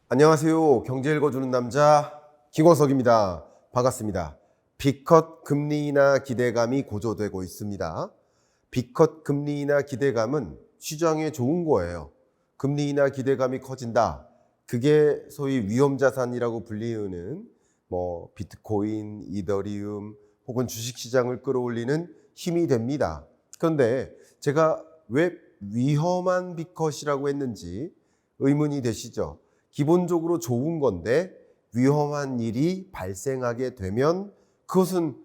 안녕하세요. 경제 읽어주는 남자 김광석입니다. 반갑습니다. B컷 금리 인하 기대감이 고조되고 있습니다. B컷 금리 인하 기대감은 시장에 좋은 거예요. 금리 인하 기대감이 커진다. 그게 소위 위험자산이라고 불리는 비트코인, 이더리움 혹은 주식시장을 끌어올리는 힘이 됩니다. 그런데 제가 왜 위험한 B컷이라고 했는지 의문이 되시죠? 기본적으로 좋은 건데 위험한 일이 발생하게 되면 그것은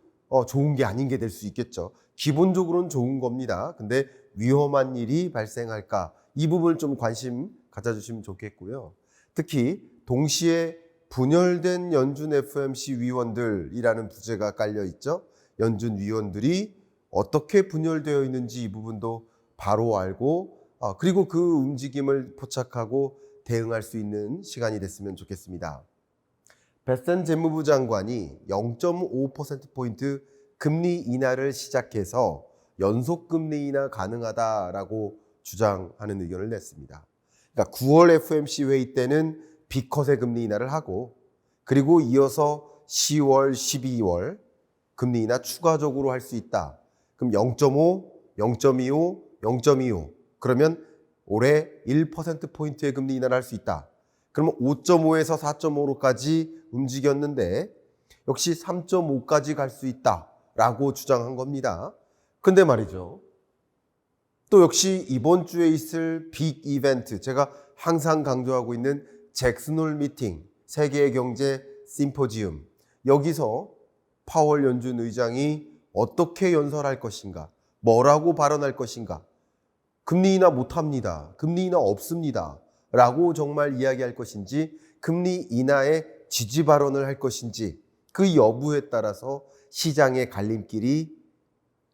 좋은 게 아닌 게 될 수 있겠죠. 기본적으로는 좋은 겁니다. 근데 위험한 일이 발생할까? 이 부분을 좀 관심 가져주시면 좋겠고요. 특히 동시에 분열된 연준 FOMC 위원들이라는 부제가 깔려 있죠. 연준 위원들이 어떻게 분열되어 있는지 이 부분도 바로 알고 그리고 그 움직임을 포착하고 대응할 수 있는 시간이 됐으면 좋겠습니다. 베센 재무부 장관이 0.5%포인트 금리 인하를 시작해서 연속 금리 인하 가능하다라고 주장하는 의견을 냈습니다. 그러니까 9월 FOMC 회의 때는 B컷의 금리 인하를 하고 그리고 이어서 10월, 12월 금리 인하 추가적으로 할 수 있다. 그럼 0.5, 0.25, 0.25 그러면 올해 1%포인트의 금리 인하를 할 수 있다. 그러면 5.5에서 4.5로까지 움직였는데 역시 3.5까지 갈 수 있다라고 주장한 겁니다. 근데 말이죠. 또 역시 이번 주에 있을 빅 이벤트, 제가 항상 강조하고 있는 잭슨홀 미팅, 세계 경제 심포지움, 여기서 파월 연준 의장이 어떻게 연설할 것인가, 뭐라고 발언할 것인가, 금리 인하 못합니다. 금리 인하 없습니다. 라고 정말 이야기할 것인지 금리 인하에 지지 발언을 할 것인지 그 여부에 따라서 시장의 갈림길이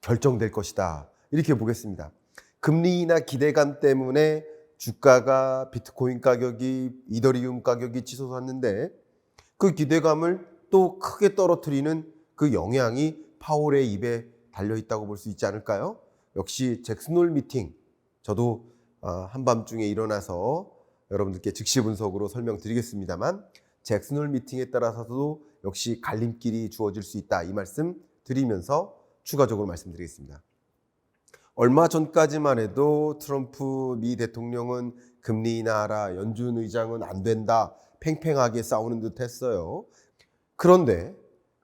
결정될 것이다. 이렇게 보겠습니다. 금리 인하 기대감 때문에 주가가 비트코인 가격이 이더리움 가격이 치솟았는데 그 기대감을 또 크게 떨어뜨리는 그 영향이 파월의 입에 달려있다고 볼 수 있지 않을까요? 역시 잭슨홀 미팅 저도 한밤중에 일어나서 여러분들께 즉시 분석으로 설명드리겠습니다만 잭슨홀 미팅에 따라서도 역시 갈림길이 주어질 수 있다. 이 말씀 드리면서 추가적으로 말씀드리겠습니다. 얼마 전까지만 해도 트럼프 미 대통령은 금리 인하하라, 연준 의장은 안 된다, 팽팽하게 싸우는 듯 했어요. 그런데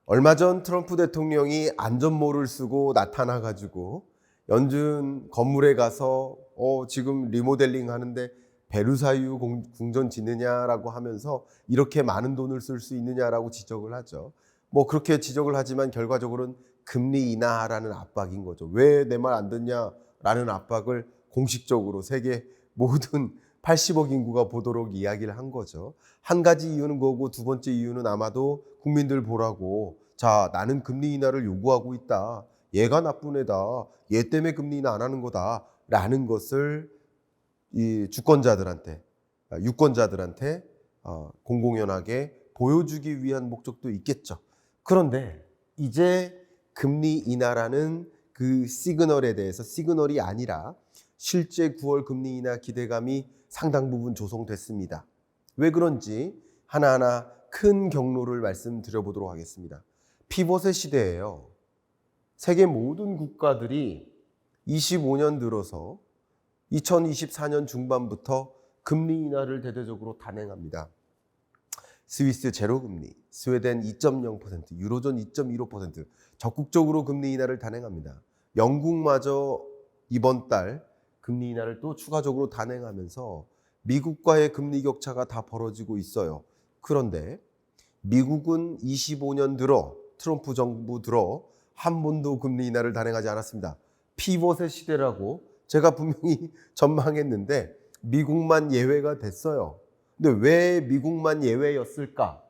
얼마 전 트럼프 대통령이 안전모를 쓰고 나타나가지고 연준 건물에 가서 지금 리모델링 하는데 베르사유 궁전 짓느냐라고 하면서 이렇게 많은 돈을 쓸 수 있느냐라고 지적을 하죠. 그렇게 지적을 하지만 결과적으로는 금리 인하라는 압박인 거죠. 왜 내 말 안 듣냐라는 압박을 공식적으로 세계 모든 80억 인구가 보도록 이야기를 한 거죠. 한 가지 이유는 그거고 두 번째 이유는 아마도 국민들 보라고 자 나는 금리 인하를 요구하고 있다. 얘가 나쁜 애다. 얘 때문에 금리 인하 안 하는 거다. 라는 것을 이 주권자들한테, 유권자들한테 공공연하게 보여주기 위한 목적도 있겠죠. 그런데 이제 금리 인하라는 그 시그널에 대해서 시그널이 아니라 실제 9월 금리 인하 기대감이 상당 부분 조성됐습니다. 왜 그런지 하나하나 큰 경로를 말씀드려보도록 하겠습니다. 피벗의 시대예요. 세계 모든 국가들이 25년 들어서 2024년 중반부터 금리 인하를 대대적으로 단행합니다. 스위스 제로금리, 스웨덴 2.0%, 유로존 2.15% 적극적으로 금리 인하를 단행합니다. 영국마저 이번 달 금리 인하를 또 추가적으로 단행하면서 미국과의 금리 격차가 다 벌어지고 있어요. 그런데 미국은 25년 들어 트럼프 정부 들어 한 번도 금리 인하를 단행하지 않았습니다. 피벗의 시대라고 제가 분명히 전망했는데 미국만 예외가 됐어요. 근데 왜 미국만 예외였을까?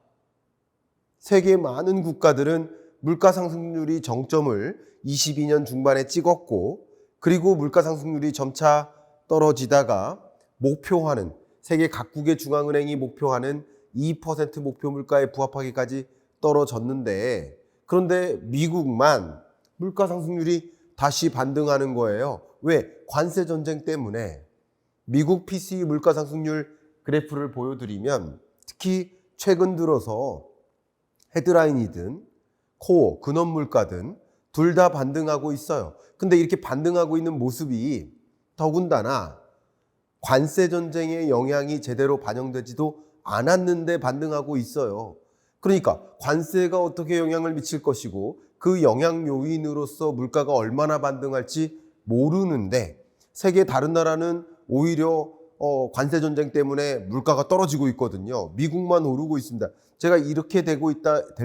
세계 많은 국가들은 물가 상승률이 정점을 22년 중반에 찍었고 그리고 물가 상승률이 점차 떨어지다가 목표하는 세계 각국의 중앙은행이 목표하는 2% 목표 물가에 부합하기까지 떨어졌는데 그런데 미국만 물가 상승률이 다시 반등하는 거예요. 왜? 관세 전쟁 때문에 미국 PCE 물가 상승률 그래프를 보여드리면 특히 최근 들어서 헤드라인이든 코어, 근원 물가든 둘 다 반등하고 있어요. 근데 이렇게 반등하고 있는 모습이 더군다나 관세 전쟁의 영향이 제대로 반영되지도 않았는데 반등하고 있어요. 그러니까 관세가 어떻게 영향을 미칠 것이고 그 영향 요인으로서 물가가 얼마나 반등할지 모르는데 세계 다른 나라는 오히려 관세 전쟁 때문에 물가가 떨어지고 있거든요. 미국만 오르고 있습니다. 제가 이렇게 될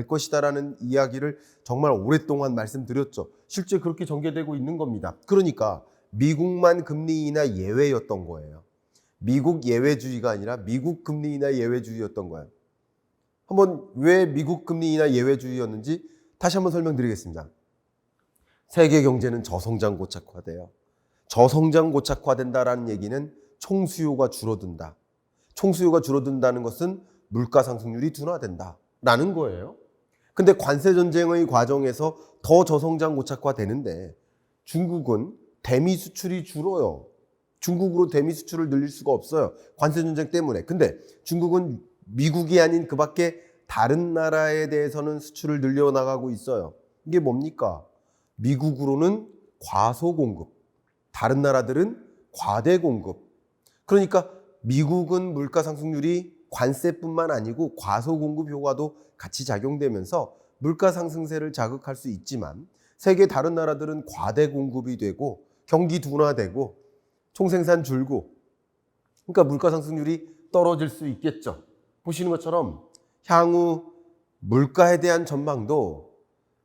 것이다라는 이야기를 정말 오랫동안 말씀드렸죠. 실제 그렇게 전개되고 있는 겁니다. 그러니까 미국만 금리 인하 예외였던 거예요. 미국 예외주의가 아니라 미국 금리 인하 예외주의였던 거예요. 한번 왜 미국 금리 인하 예외주의였는지 다시 한번 설명드리겠습니다. 세계 경제는 저성장 고착화돼요. 저성장 고착화된다라는 얘기는 총수요가 줄어든다. 총수요가 줄어든다는 것은 물가 상승률이 둔화된다라는 거예요. 근데 관세 전쟁의 과정에서 더 저성장 고착화되는데 중국은 대미 수출이 줄어요. 중국으로 대미 수출을 늘릴 수가 없어요. 관세 전쟁 때문에. 근데 중국은 미국이 아닌 그 밖에 다른 나라에 대해서는 수출을 늘려나가고 있어요. 이게 뭡니까? 미국으로는 과소 공급, 다른 나라들은 과대 공급. 그러니까 미국은 물가 상승률이 관세뿐만 아니고 과소 공급 효과도 같이 작용되면서 물가 상승세를 자극할 수 있지만 세계 다른 나라들은 과대 공급이 되고 경기 둔화되고 총생산 줄고 그러니까 물가 상승률이 떨어질 수 있겠죠. 보시는 것처럼 향후 물가에 대한 전망도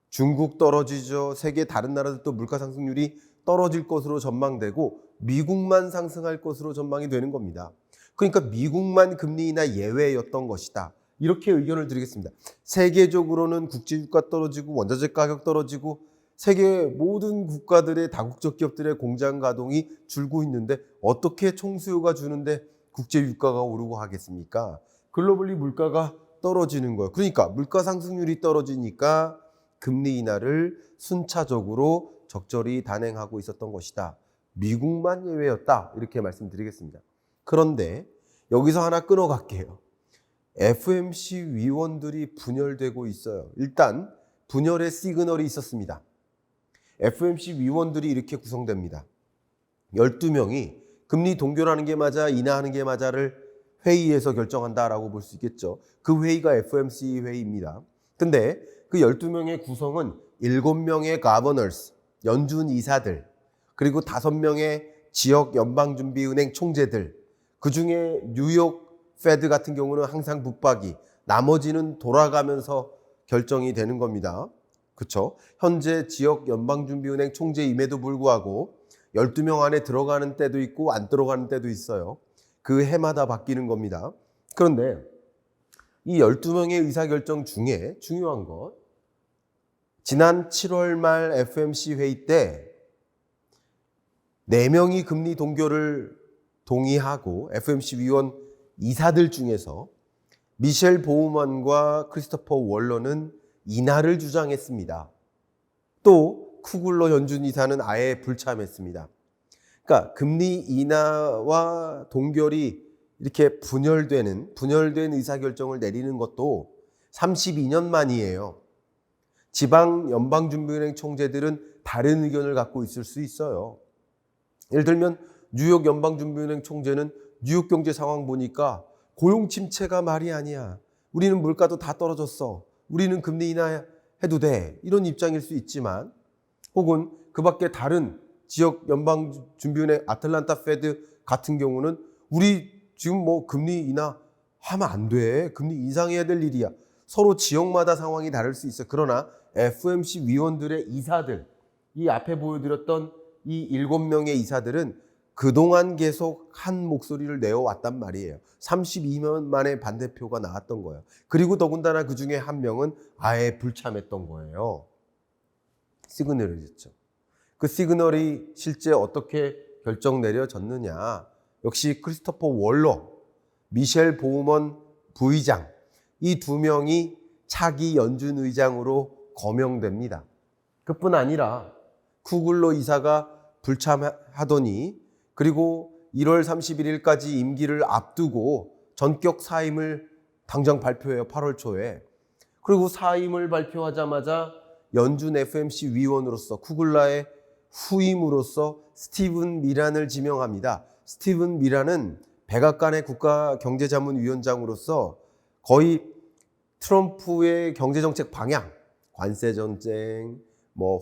중국 떨어지죠. 세계 다른 나라들도 물가 상승률이 떨어질 것으로 전망되고 미국만 상승할 것으로 전망이 되는 겁니다. 그러니까 미국만 금리 인하 예외였던 것이다. 이렇게 의견을 드리겠습니다. 세계적으로는 국제유가 떨어지고 원자재 가격 떨어지고 세계 모든 국가들의 다국적 기업들의 공장 가동이 줄고 있는데 어떻게 총수요가 주는데 국제유가가 오르고 하겠습니까? 글로벌리 물가가 떨어지는 거예요. 그러니까 물가 상승률이 떨어지니까 금리 인하를 순차적으로 적절히 단행하고 있었던 것이다. 미국만 예외였다. 이렇게 말씀드리겠습니다. 그런데 여기서 하나 끊어갈게요. FOMC 위원들이 분열되고 있어요. 일단 분열의 시그널이 있었습니다. FOMC 위원들이 이렇게 구성됩니다. 12명이 금리 동결하는 게 맞아, 인하하는 게 맞아를 회의에서 결정한다라고 볼 수 있겠죠. 그 회의가 FOMC 회의입니다. 근데 그 12명의 구성은 7명의 가버너스, 연준 이사들, 그리고 5명의 지역 연방준비은행 총재들, 그중에 뉴욕 페드 같은 경우는 항상 붙박이, 나머지는 돌아가면서 결정이 되는 겁니다. 그렇죠? 현재 지역 연방준비은행 총재임에도 불구하고 12명 안에 들어가는 때도 있고 안 들어가는 때도 있어요. 그 해마다 바뀌는 겁니다. 그런데 이 12명의 의사결정 중에 중요한 것, 지난 7월 말 FOMC 회의 때 4명이 금리 동결을 동의하고 FOMC 위원 이사들 중에서 미셸 보우먼과 크리스토퍼 월러는 인하를 주장했습니다. 또 쿠글러 연준 이사는 아예 불참했습니다. 그러니까 금리 인하와 동결이 이렇게 분열된 의사결정을 내리는 것도 32년 만이에요. 지방 연방준비은행 총재들은 다른 의견을 갖고 있을 수 있어요. 예를 들면 뉴욕 연방준비은행 총재는 뉴욕 경제 상황 보니까 고용 침체가 말이 아니야. 우리는 물가도 다 떨어졌어. 우리는 금리 인하해도 돼. 이런 입장일 수 있지만 혹은 그 밖에 다른 지역 연방준비은행 아틀란타 페드 같은 경우는 우리 지금 뭐 금리 인하하면 안 돼. 금리 인상해야 될 일이야. 서로 지역마다 상황이 다를 수 있어요. 그러나 FOMC 위원들의 이사들, 이 앞에 보여드렸던 이 7명의 이사들은 그동안 계속 한 목소리를 내어왔단 말이에요. 32년 만에 반대표가 나왔던 거예요. 그리고 더군다나 그 중에 한 명은 아예 불참했던 거예요. 시그널이 있죠. 그 시그널이 실제 어떻게 결정 내려졌느냐. 역시 크리스토퍼 월러, 미셸 보우먼 부의장, 이 2명이 차기 연준 의장으로 거명됩니다. 그뿐 아니라 쿠글러 이사가 불참하더니 그리고 1월 31일까지 임기를 앞두고 전격 사임을 당장 발표해요. 8월 초에. 그리고 사임을 발표하자마자 연준 FMC 위원으로서 쿠글라의 후임으로서 스티븐 미란을 지명합니다. 스티븐 미란은 백악관의 국가경제자문위원장으로서 거의 트럼프의 경제정책 방향, 관세전쟁,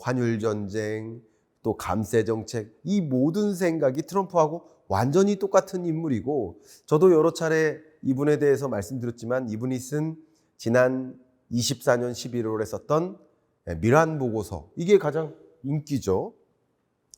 환율전쟁, 또 감세정책, 이 모든 생각이 트럼프하고 완전히 똑같은 인물이고, 저도 여러 차례 이분에 대해서 말씀드렸지만 이분이 쓴 지난 24년 11월에 썼던 미란 보고서, 이게 가장 인기죠.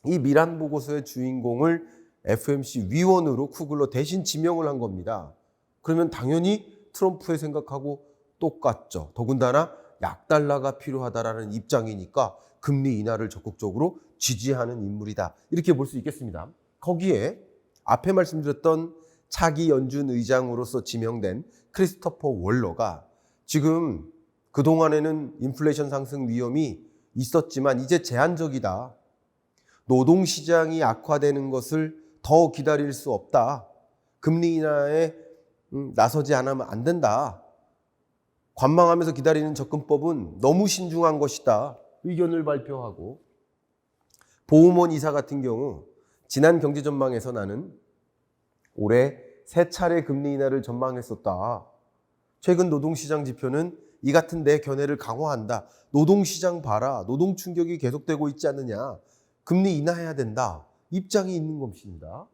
이 미란 보고서의 주인공을 FMC 위원으로 쿠글러 대신 지명을 한 겁니다. 그러면 당연히 트럼프의 생각하고 똑같죠. 더군다나 약달러가 필요하다라는 입장이니까 금리 인하를 적극적으로 지지하는 인물이다, 이렇게 볼 수 있겠습니다. 거기에 앞에 말씀드렸던 차기 연준 의장으로서 지명된 크리스토퍼 월러가 지금 그동안에는 인플레이션 상승 위험이 있었지만 이제 제한적이다. 노동시장이 악화되는 것을 더 기다릴 수 없다. 금리 인하에 나서지 않으면 안 된다. 관망하면서 기다리는 접근법은 너무 신중한 것이다. 의견을 발표하고, 보우먼 이사 같은 경우 지난 경제 전망에서 나는 올해 3차례 금리 인하를 전망했었다. 최근 노동시장 지표는 이 같은 내 견해를 강화한다. 노동시장 봐라. 노동 충격이 계속되고 있지 않느냐. 금리 인하해야 된다. 입장이 있는 것입니다.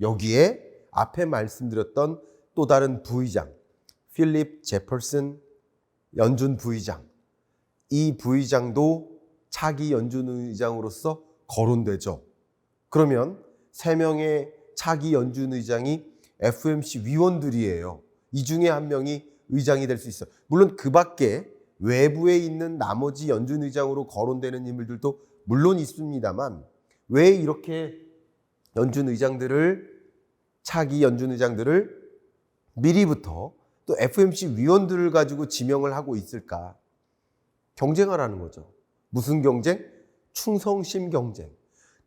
여기에 앞에 말씀드렸던 또 다른 부의장, 필립 제퍼슨 연준 부의장, 이 부의장도 차기 연준 의장으로서 거론되죠. 그러면 3명의 차기 연준 의장이 FMC 위원들이에요. 이 중에 한 명이 의장이 될 수 있어요. 물론 그 밖에 외부에 있는 나머지 연준 의장으로 거론되는 인물들도 물론 있습니다만, 왜 이렇게 차기 연준 의장들을 미리부터 또 FMC 위원들을 가지고 지명을 하고 있을까? 경쟁하라는 거죠. 무슨 경쟁? 충성심 경쟁.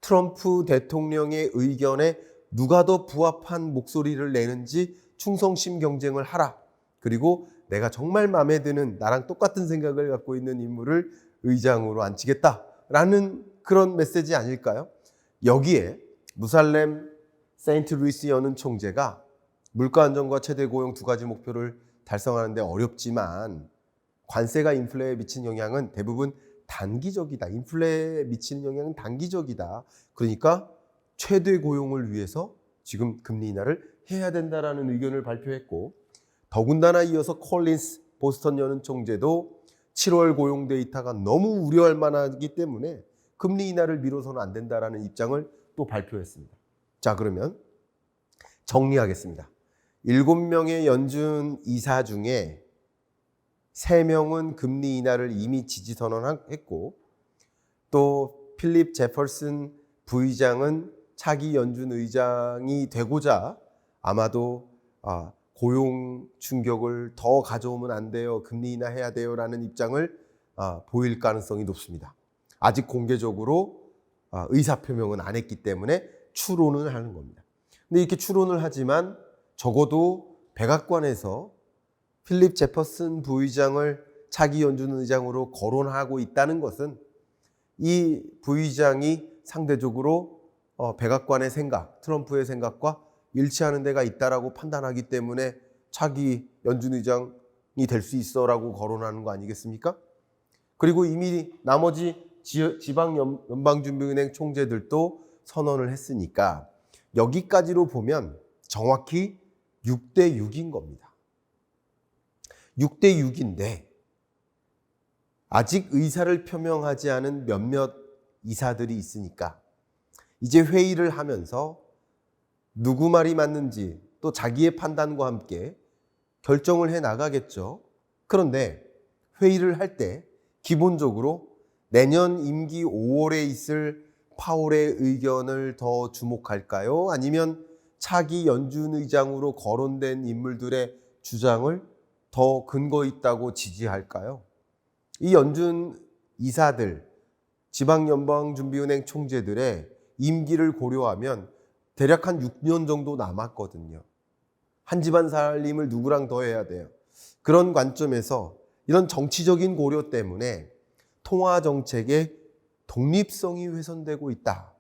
트럼프 대통령의 의견에 누가 더 부합한 목소리를 내는지 충성심 경쟁을 하라. 그리고 내가 정말 마음에 드는, 나랑 똑같은 생각을 갖고 있는 인물을 의장으로 앉히겠다라는 그런 메시지 아닐까요? 여기에 무살렘 세인트 루이스 연은 총재가 물가 안정과 최대 고용 2가지 목표를 달성하는 데 어렵지만 관세가 인플레에 미친 영향은 대부분 단기적이다. 인플레에 미치는 영향은 단기적이다. 그러니까 최대 고용을 위해서 지금 금리 인하를 해야 된다라는 의견을 발표했고, 더군다나 이어서 콜린스 보스턴 연은 총재도 7월 고용 데이터가 너무 우려할 만하기 때문에 금리 인하를 미뤄서는 안 된다라는 입장을 또 발표했습니다. 자, 그러면 정리하겠습니다. 7명의 연준 이사 중에 3명은 금리 인하를 이미 지지 선언했고, 또 필립 제퍼슨 부의장은 차기 연준 의장이 되고자 아마도 고용 충격을 더 가져오면 안 돼요, 금리 인하해야 돼요라는 입장을 보일 가능성이 높습니다. 아직 공개적으로 의사표명은 안 했기 때문에 추론을 하는 겁니다. 근데 이렇게 추론을 하지만 적어도 백악관에서 필립 제퍼슨 부의장을 차기 연준 의장으로 거론하고 있다는 것은 이 부의장이 상대적으로 백악관의 생각, 트럼프의 생각과 일치하는 데가 있다라고 판단하기 때문에 차기 연준 의장이 될 수 있어라고 거론하는 거 아니겠습니까? 그리고 이미 나머지 지방 연방준비은행 총재들도 선언을 했으니까 여기까지로 보면 정확히 6대 6인 겁니다. 6대 6인데 아직 의사를 표명하지 않은 몇몇 이사들이 있으니까 이제 회의를 하면서 누구 말이 맞는지 또 자기의 판단과 함께 결정을 해 나가겠죠. 그런데 회의를 할 때 기본적으로 내년 임기 5월에 있을 파월의 의견을 더 주목할까요? 아니면 차기 연준 의장으로 거론된 인물들의 주장을 더 근거 있다고 지지할까요? 이 연준 이사들, 지방연방준비은행 총재들의 임기를 고려하면 대략 한 6년 정도 남았거든요. 한 집안 살림을 누구랑 더 해야 돼요. 그런 관점에서 이런 정치적인 고려 때문에 통화정책의 독립성이 훼손되고 있다.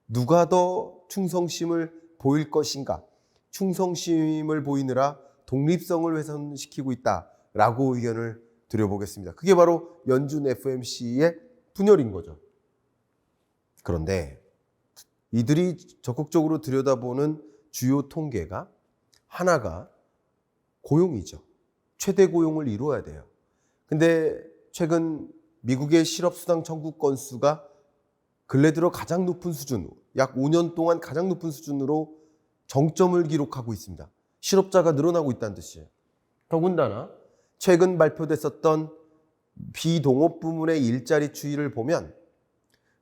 누가 더 충성심을 보일 것인가? 충성심을 보이느라 독립성을 훼손시키고 있다라고 의견을 드려보겠습니다. 그게 바로 연준 FOMC의 분열인 거죠. 그런데 이들이 적극적으로 들여다보는 주요 통계가 하나가 고용이죠. 최대 고용을 이루어야 돼요. 근데 최근 미국의 실업수당 청구 건수가 근래 들어 가장 높은 수준, 약 5년 동안 가장 높은 수준으로 정점을 기록하고 있습니다. 실업자가 늘어나고 있다는 뜻이에요. 더군다나 최근 발표됐었던 비동업 부문의 일자리 추이를 보면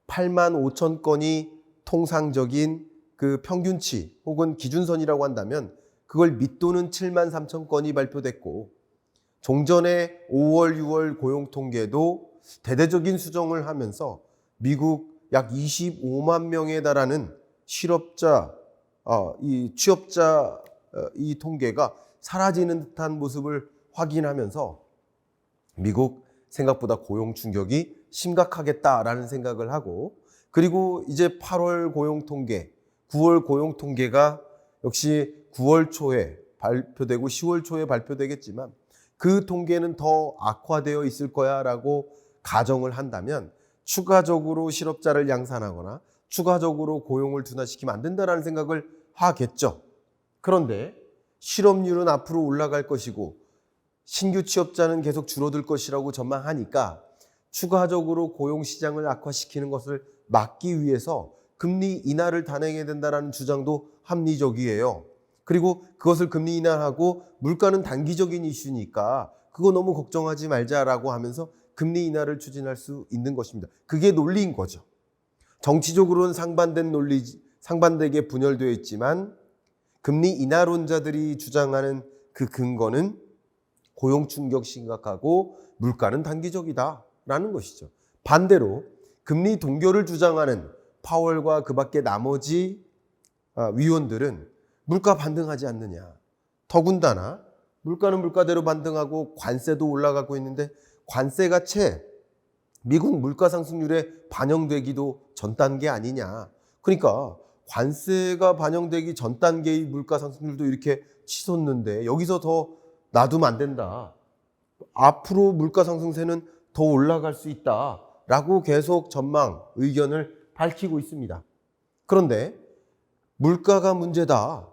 8만 5천 건이 통상적인 그 평균치 혹은 기준선이라고 한다면 그걸 밑도는 7만 3천 건이 발표됐고 종전의 5월, 6월 고용 통계도 대대적인 수정을 하면서 미국 약 25만 명에 달하는 취업자 이 통계가 사라지는 듯한 모습을 확인하면서 미국 생각보다 고용 충격이 심각하겠다라는 생각을 하고 그리고 이제 8월 고용 통계, 9월 고용 통계가 역시 9월 초에 발표되고 10월 초에 발표되겠지만 그 통계는 더 악화되어 있을 거야라고 가정을 한다면 추가적으로 실업자를 양산하거나 추가적으로 고용을 둔화시키면 안 된다라는 생각을 하겠죠. 그런데 실업률은 앞으로 올라갈 것이고 신규 취업자는 계속 줄어들 것이라고 전망하니까 추가적으로 고용시장을 악화시키는 것을 막기 위해서 금리 인하를 단행해야 된다는 주장도 합리적이에요. 그리고 그것을 금리 인하하고 물가는 단기적인 이슈니까 그거 너무 걱정하지 말자라고 하면서 금리 인하를 추진할 수 있는 것입니다. 그게 논리인 거죠. 정치적으로는 상반되게 분열되어 있지만 금리 인하론자들이 주장하는 그 근거는 고용 충격 심각하고 물가는 단기적이다라는 것이죠. 반대로 금리 동결을 주장하는 파월과 그 밖에 나머지 위원들은 물가 반등하지 않느냐. 더군다나 물가는 물가대로 반등하고 관세도 올라가고 있는데 관세가 채 미국 물가 상승률에 반영되기도 전 단계 아니냐. 그러니까 관세가 반영되기 전 단계의 물가 상승률도 이렇게 치솟는데 여기서 더 놔두면 안 된다. 앞으로 물가 상승세는 더 올라갈 수 있다라고 계속 전망, 의견을 밝히고 있습니다. 그런데 물가가 문제다.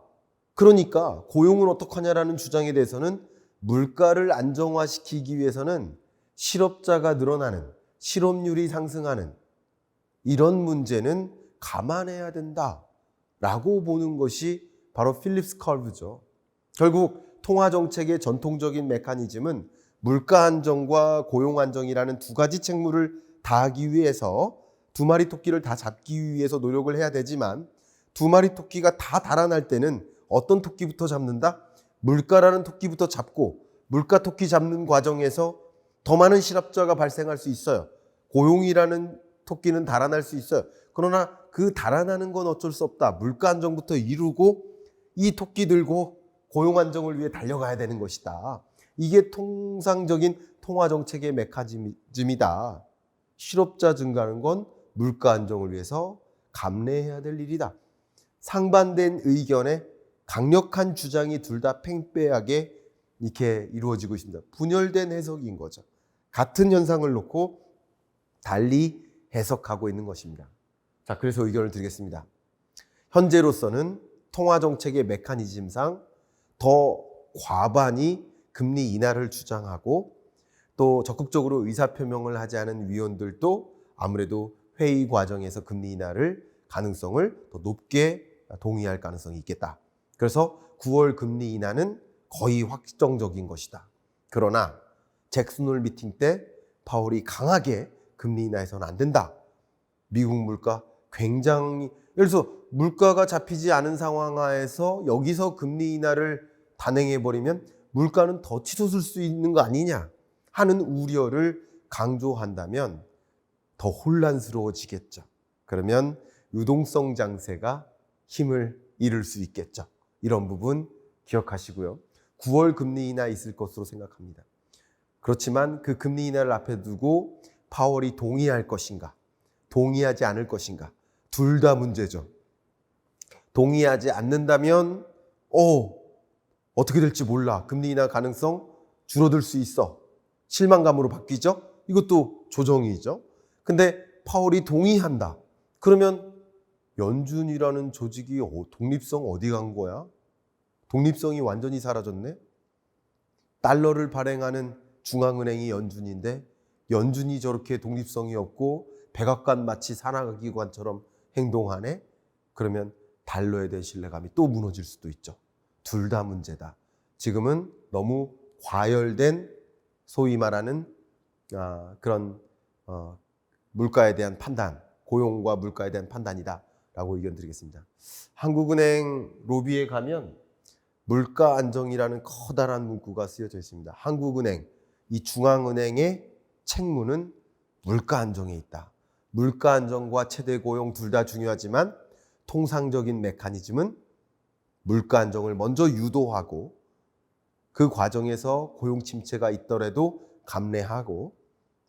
그러니까 고용은 어떡하냐라는 주장에 대해서는 물가를 안정화시키기 위해서는 실업자가 늘어나는, 실업률이 상승하는 이런 문제는 감안해야 된다라고 보는 것이 바로 필립스 커브죠. 결국 통화정책의 전통적인 메커니즘은 물가 안정과 고용 안정이라는 두 가지 책무를 다하기 위해서 두 마리 토끼를 다 잡기 위해서 노력을 해야 되지만 두 마리 토끼가 다 달아날 때는 어떤 토끼부터 잡는다? 물가라는 토끼부터 잡고 물가 토끼 잡는 과정에서 더 많은 실업자가 발생할 수 있어요. 고용이라는 토끼는 달아날 수 있어요. 그러나 그 달아나는 건 어쩔 수 없다. 물가 안정부터 이루고 이 토끼 들고 고용 안정을 위해 달려가야 되는 것이다. 이게 통상적인 통화정책의 메커니즘이다. 실업자 증가하는 건 물가 안정을 위해서 감내해야 될 일이다. 상반된 의견에 강력한 주장이 둘 다 팽배하게 이렇게 이루어지고 있습니다. 분열된 해석인 거죠. 같은 현상을 놓고 달리 해석하고 있는 것입니다. 자, 그래서 의견을 드리겠습니다. 현재로서는 통화정책의 메커니즘상 더 과반이 금리 인하를 주장하고 또 적극적으로 의사표명을 하지 않은 위원들도 아무래도 회의 과정에서 금리 인하를 가능성을 더 높게 동의할 가능성이 있겠다. 그래서 9월 금리 인하는 거의 확정적인 것이다. 그러나 잭슨홀 미팅 때 파월이 강하게 금리 인하해서는 안 된다. 미국 물가 굉장히 예를 들어서 물가가 잡히지 않은 상황 하에서 여기서 금리 인하를 단행해버리면 물가는 더 치솟을 수 있는 거 아니냐 하는 우려를 강조한다면 더 혼란스러워지겠죠. 그러면 유동성 장세가 힘을 잃을 수 있겠죠. 이런 부분 기억하시고요. 9월 금리 인하 있을 것으로 생각합니다. 그렇지만 그 금리 인하를 앞에 두고 파월이 동의할 것인가, 동의하지 않을 것인가, 둘 다 문제죠. 동의하지 않는다면 어떻게 될지 몰라. 금리 인하 가능성 줄어들 수 있어. 실망감으로 바뀌죠. 이것도 조정이죠. 근데 파월이 동의한다. 그러면 연준이라는 조직이 독립성 어디 간 거야? 독립성이 완전히 사라졌네. 달러를 발행하는 중앙은행이 연준인데 연준이 저렇게 독립성이 없고 백악관 마치 산하기관처럼 행동하네. 그러면 달러에 대한 신뢰감이 또 무너질 수도 있죠. 둘 다 문제다. 지금은 너무 과열된 소위 말하는 그런 물가에 대한 판단, 고용과 물가에 대한 판단이다라고 의견 드리겠습니다. 한국은행 로비에 가면 물가 안정이라는 커다란 문구가 쓰여져 있습니다. 한국은행, 이 중앙은행의 책무는 물가 안정에 있다. 물가 안정과 최대 고용 둘 다 중요하지만 통상적인 메커니즘은 물가 안정을 먼저 유도하고 그 과정에서 고용 침체가 있더라도 감내하고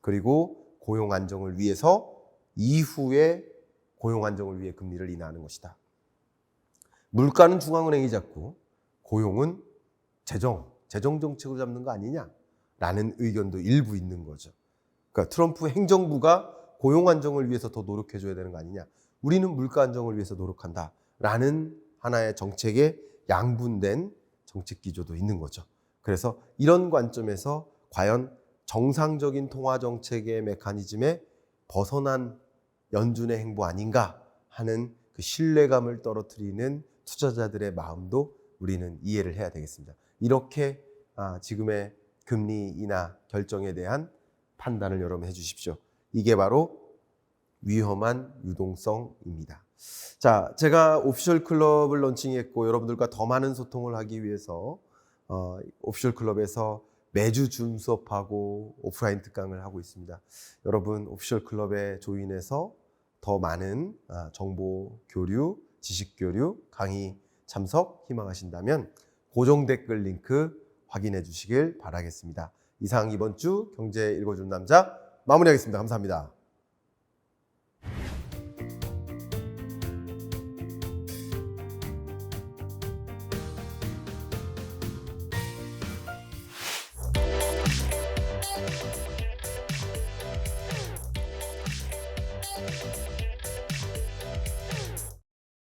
그리고 고용 안정을 위해서 이후에 고용 안정을 위해 금리를 인하하는 것이다. 물가는 중앙은행이 잡고 고용은 재정 정책으로 잡는 거 아니냐라는 의견도 일부 있는 거죠. 그러니까 트럼프 행정부가 고용 안정을 위해서 더 노력해줘야 되는 거 아니냐. 우리는 물가 안정을 위해서 노력한다라는 하나의 정책의 양분된 정책 기조도 있는 거죠. 그래서 이런 관점에서 과연 정상적인 통화 정책의 메커니즘에 벗어난 연준의 행보 아닌가 하는 그 신뢰감을 떨어뜨리는 투자자들의 마음도 우리는 이해를 해야 되겠습니다. 이렇게 지금의 금리 인하 결정에 대한 판단을 여러분 해주십시오. 이게 바로 위험한 유동성입니다. 자, 제가 오피셜 클럽을 런칭했고 여러분들과 더 많은 소통을 하기 위해서 오피셜 클럽에서 매주 줌 수업하고 오프라인 특강을 하고 있습니다. 여러분 오피셜 클럽에 조인해서 더 많은 정보 교류, 지식 교류, 강의 참석 희망하신다면 고정 댓글 링크 확인해 주시길 바라겠습니다. 이상 이번 주 경제 읽어주는 남자 마무리하겠습니다. 감사합니다.